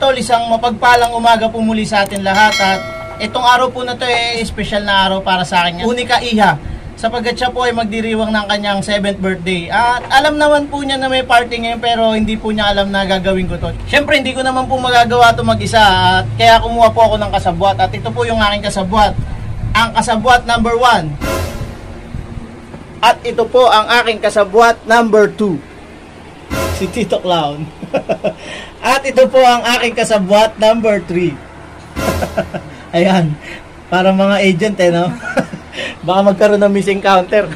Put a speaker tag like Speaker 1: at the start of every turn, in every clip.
Speaker 1: idol, isang mapagpalang umaga po muli sa atin lahat. At itong araw po na to special na araw para sa akin. Unika Iha, sapagkat siya po ay magdiriwang ng kanyang 7th birthday. At alam naman po niya na may party ngayon, pero hindi po niya alam na gagawin ko to. Siyempre hindi ko naman po magagawa to mag-isa, at kaya kumuha po ako ng kasabwat. At ito po yung aking kasabwat, ang kasabwat number 1. At ito po ang aking kasabwat number 2, si Tito Clown. At ito po ang aking kasabwat number 3. Ayan, para mga agent no? Baka magkaroon ng missing counter.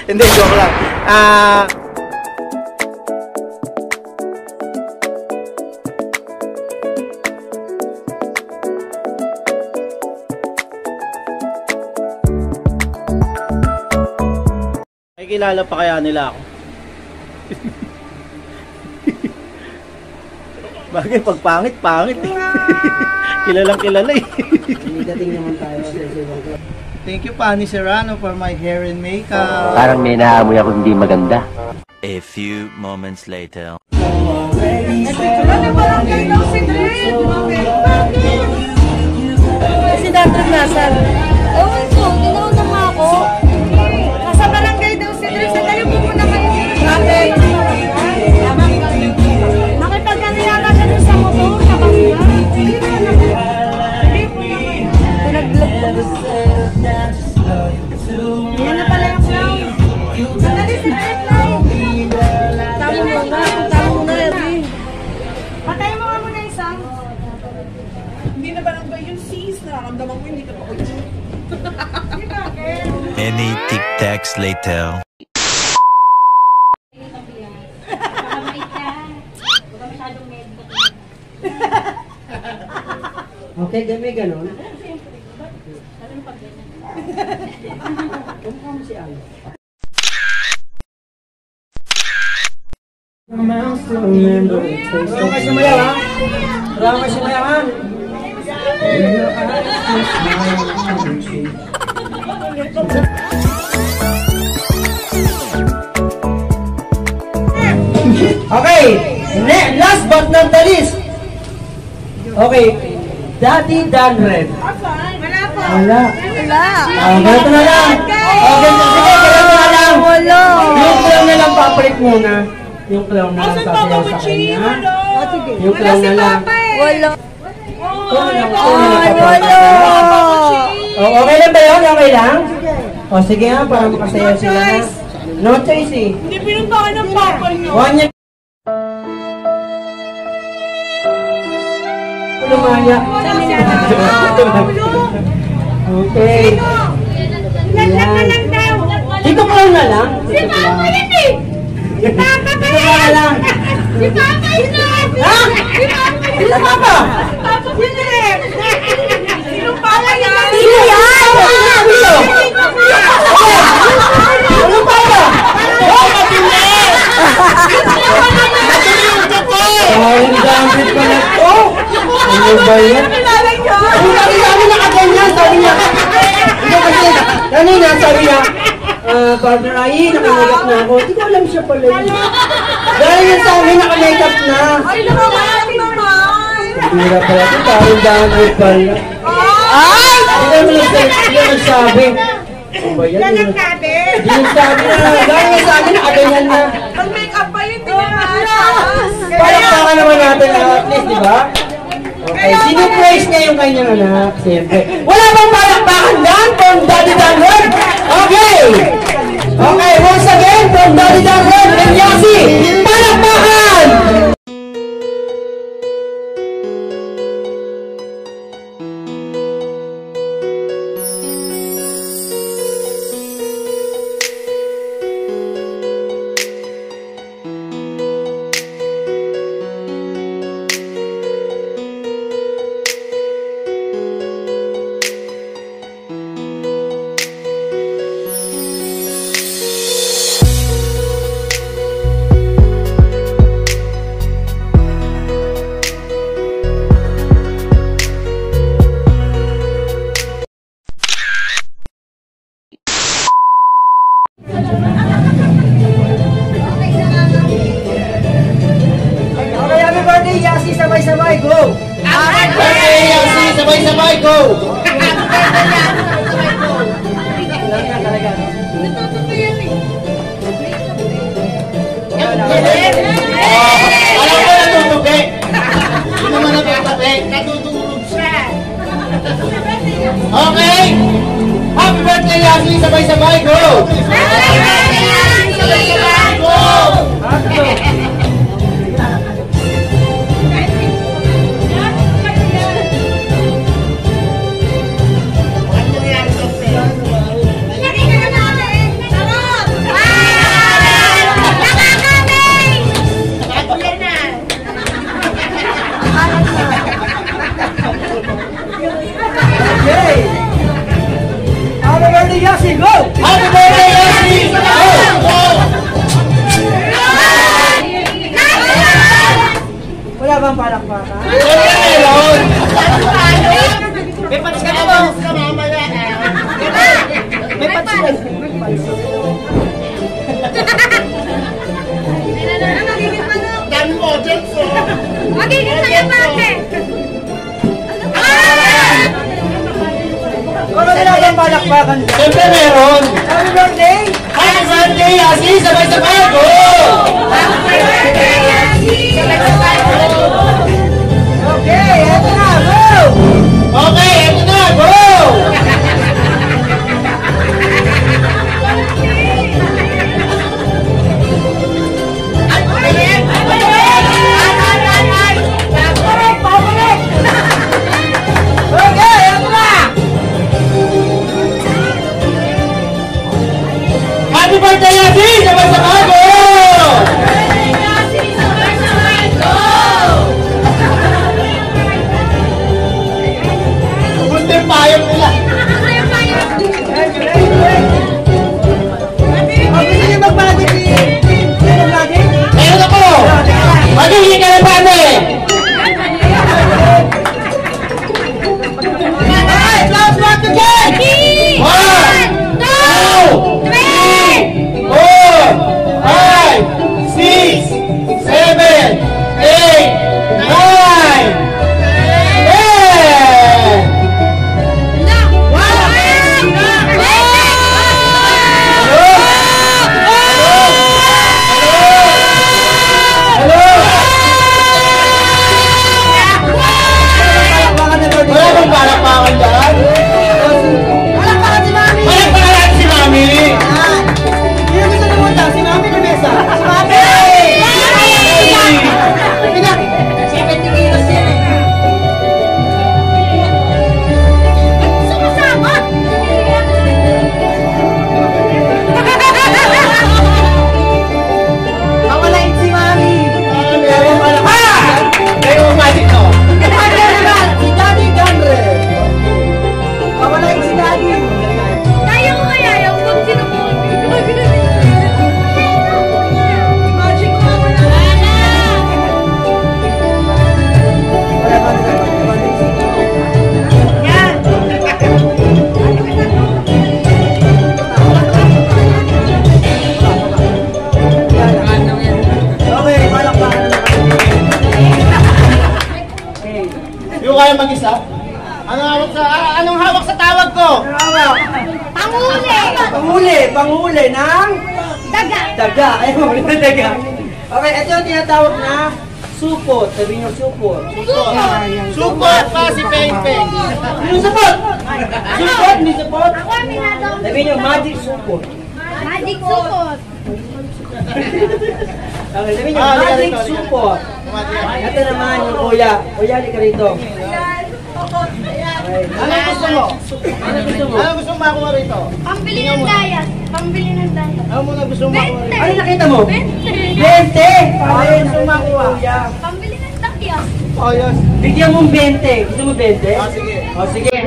Speaker 1: Hindi, joke lang. Ay, kilala pa kaya nila ako? Bagay, pag pangit eh. Kilalang kilala eh.
Speaker 2: Dating naman tayo sa Silvang Club.
Speaker 1: Thank you, Pani Serrano, for my hair and makeup.
Speaker 3: Parang may naamoy ako hindi maganda.
Speaker 4: A few moments later.
Speaker 5: Si Datron nasan? Ewan ko, ginauna nga ako. Nasa barangay daw si Dres. Tayo po muna kayo. Bakit? Nakipagkanilala siya dun sa motor. Nakangga. Pinaglag. Yan na pala yung clown. Sandali si Dres lang. Tama mo na. Tama mo na, Erwin. Patay mo nga muna isang.
Speaker 6: Hindi na barangay yung sis. Nararamdaman ko hindi na ako yun.
Speaker 4: Many tic-tacs later.
Speaker 2: Okay, may ganon. Kumukha mo si Al. Marami kayo sumayaw ha? Marami kayo sumayaw ha? Okay, last but not the least. Okay, Daddy Danred.
Speaker 5: Wala po.
Speaker 2: Wala.
Speaker 5: Wala.
Speaker 2: Ganito na lang. Okay, sige, ganito na lang.
Speaker 5: Wala.
Speaker 2: Yung clown na lang papalit muna. Yung clown na lang sasayaw sa kanya. Yung clown na lang.
Speaker 5: Wala.
Speaker 2: Wala. Okay lang ba yun? Okay lang? O sige nga, para makasayaw sila. No choice eh.
Speaker 6: Hindi pinuntahan ng papa nyo.
Speaker 2: One year. Lumaya. Okay.
Speaker 5: Lang daw.
Speaker 2: Dito clown na lang.
Speaker 5: Si Papa yun eh. Si Papa pa
Speaker 2: Dito
Speaker 5: yan.
Speaker 2: na lang.
Speaker 5: Si Papa yun eh.
Speaker 2: Ha?
Speaker 5: Si Papa yun.
Speaker 2: Dito Papa.
Speaker 5: Papa yun eh.
Speaker 6: Sinong papa yan?
Speaker 5: Sino yan?
Speaker 2: Dito. Ano Papa? Ang gamit ko na to. Ano ba yan? Ang sabi nakaganyan, sabi niya. Hindi kasi, kanina sabi niya, partner ay, nakamakeup na ako. Hindi ko alam siya pala yun. Dahil yan sa amin, nakamakeup na.
Speaker 6: Ay, nakawala naman.
Speaker 2: Hindi pala ito, parang dahil pala.
Speaker 5: Ay!
Speaker 2: Hindi mo nagsabi. Ano ba yan? Hindi nagsabi na, dahil yan sa amin, nakaganyan na.
Speaker 6: Mag-makeup pa yun, tingnan na.
Speaker 2: Palakpakan naman natin at least, di ba? Okay, sino-praise niya yung kanyang anak? Siyempre. Wala bang palakpakan dyan from Daddy Danred? Okay! Okay, once again, from Daddy Danred and Yasi, palakpakan! Lang yan talaga.
Speaker 5: Natutupi yan eh.
Speaker 1: Alam ko natutupi. Hindi naman natutupi. Natutulog siya. Okay. Happy birthday, Yasmin. Sabay-sabay. Go. Go.
Speaker 2: Okay. Happy birthday, Yasi. Go!
Speaker 1: Happy birthday, Yasmin. Go.
Speaker 2: Wala bang palakpakan?
Speaker 1: Meron. May patis ka ba? Mamaya.
Speaker 2: May patsulan.
Speaker 1: Dami audience, oh.
Speaker 5: Magiging sa'yo bakit?
Speaker 2: Wala bang palakpakan?
Speaker 1: Siyempre meron.
Speaker 2: Happy birthday!
Speaker 1: Happy birthday, Yasmin. Sabay-sabay. Go.
Speaker 2: Okay, eto na, go!
Speaker 1: Okay, ito na. Go.
Speaker 2: Okay, eto na!
Speaker 1: Happy birthday, Yasmin. Sabay-sabay. Go. Gusto yung payong nila.
Speaker 2: Gusto niyo magpalagay si Meron natin?
Speaker 1: Meron ako. Magiging ka na ba, ate?
Speaker 2: Okay, last one to get!
Speaker 1: 1, 2, 3, 4, 5, 6, 7, 8, 9, 10!
Speaker 2: Palakpakan na birthday.
Speaker 1: Wala bang palakpakan dyan?
Speaker 2: Palakpakan si Mami!
Speaker 1: Palakpakan natin si Mami!
Speaker 2: Sino gusto namunta? Si Mami na mesa? Si Mami! Sabi na, 70 kilos yan eh. Mawalain si Mami!
Speaker 1: Meron palakpakan! Kayo umatik to.
Speaker 2: Si Daddy Gandre! Mawalain si Daddy!
Speaker 5: Kaya ko kaya yung pag
Speaker 2: Magic mo! Wala ba na? Okay, palakpakan na naman. Okay.
Speaker 1: Yung kaya mag-isa? Anong hawak sa tawag ko?
Speaker 2: Hawak. Panghuli ng
Speaker 5: Daga.
Speaker 2: daga. Ay, mahuli na daga. Okay, ito yung tinatawag na supot. Sabi niyo supot.
Speaker 1: Support pa si Peng Peng.
Speaker 2: Yung supot! Supot, hindi supot.
Speaker 5: Ako ang minadaw.
Speaker 2: Sabi niyo magic supot.
Speaker 5: Magic support.
Speaker 2: Okay, sabi niyo
Speaker 1: Ah,
Speaker 2: magic
Speaker 1: halika rito, halika.
Speaker 2: supot. Ito naman yung kuya. Kuya, halika rito. Okay.
Speaker 1: Anong gusto mo?
Speaker 2: Ano gusto mo?
Speaker 1: Anong gusto mo makuha rito?
Speaker 5: Pambili ng diet. Pambili ng diet.
Speaker 1: Ano mo na gusto mo makuha rito?
Speaker 2: Ano nakita mo?
Speaker 5: 20.
Speaker 2: 20! Okay, gusto mo makuha.
Speaker 5: Pambili ng diet.
Speaker 1: Oh, yes.
Speaker 2: Bigyan mo 20. Gusto mo 20?
Speaker 1: Ah, sige.
Speaker 2: O, sige.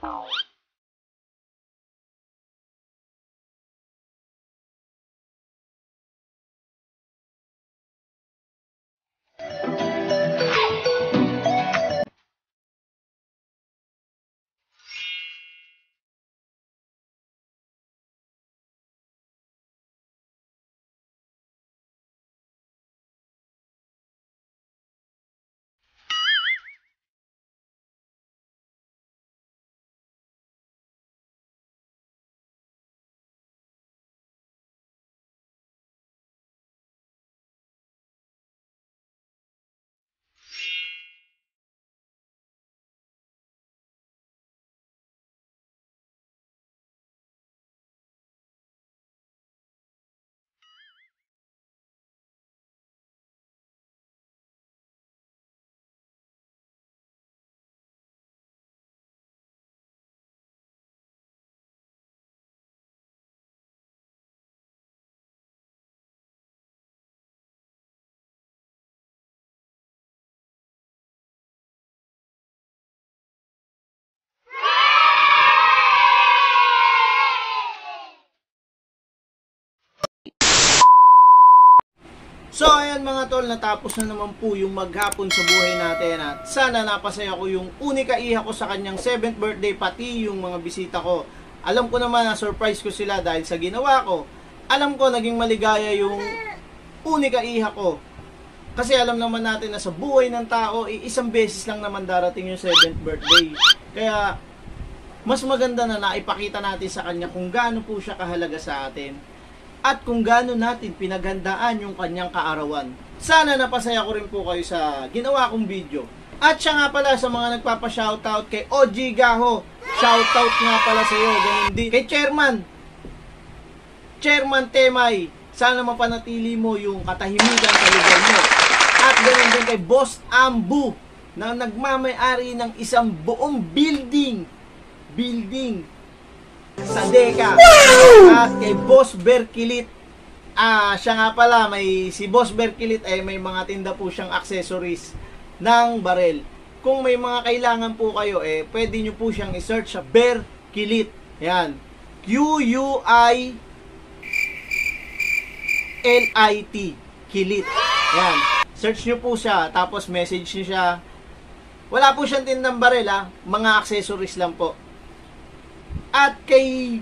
Speaker 1: So ayan mga tol, natapos na naman po yung maghapon sa buhay natin at sana napasaya ko yung unika iha ko sa kanyang 7th birthday pati yung mga bisita ko. Alam ko naman na surprise ko sila dahil sa ginawa ko. Alam ko naging maligaya yung unika iha ko. Kasi alam naman natin na sa buhay ng tao, isang beses lang naman darating yung 7th birthday. Kaya mas maganda na naipakita natin sa kanya kung gaano po siya kahalaga sa atin. At kung gaano natin pinaghandaan yung kanyang kaarawan. Sana napasaya ko rin po kayo sa ginawa kong video. At siya nga pala sa mga nagpapa-shoutout kay OG Gaho. Shoutout nga pala sa iyo, ganun din. Kay Chairman Temay, sana mapanatili mo yung katahimikan sa lugar mo. At ganun din kay Boss Ambu na nagmamay-ari ng isang buong building sa Deka. At kay Boss Berkilit, siya nga pala, si Boss Berkilit ay may mga tinda po siyang accessories ng barel. Kung may mga kailangan po kayo, pwede nyo po siyang i-search sa Berkilit. Yan, Q-U-I-L-I-T, Kilit. Yan, search nyo po siya, tapos message nyo siya. Wala po siyang tindang barel, mga accessories lang po. At kay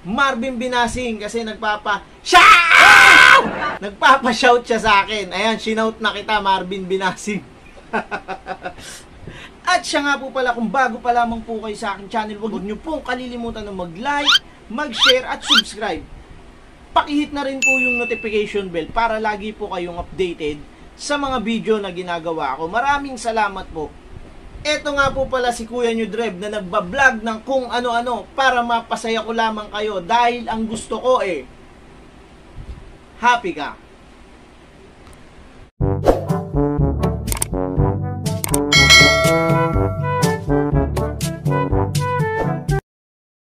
Speaker 1: Marvin Binasing, kasi nagpapa-shout siya sa akin. Ayan, shinout na kita, Marvin Binasing. At siya nga po pala, kung bago pa lamang po kayo sa aking channel, huwag niyo pong kalilimutan na mag-like, mag-share at subscribe. Pakihit na rin po yung notification bell para lagi po kayong updated sa mga video na ginagawa ko. Maraming salamat po. Eto nga po pala si Kuya New Dreb na nagbablog ng kung ano-ano para mapasaya ko lamang kayo dahil ang gusto ko happy ka.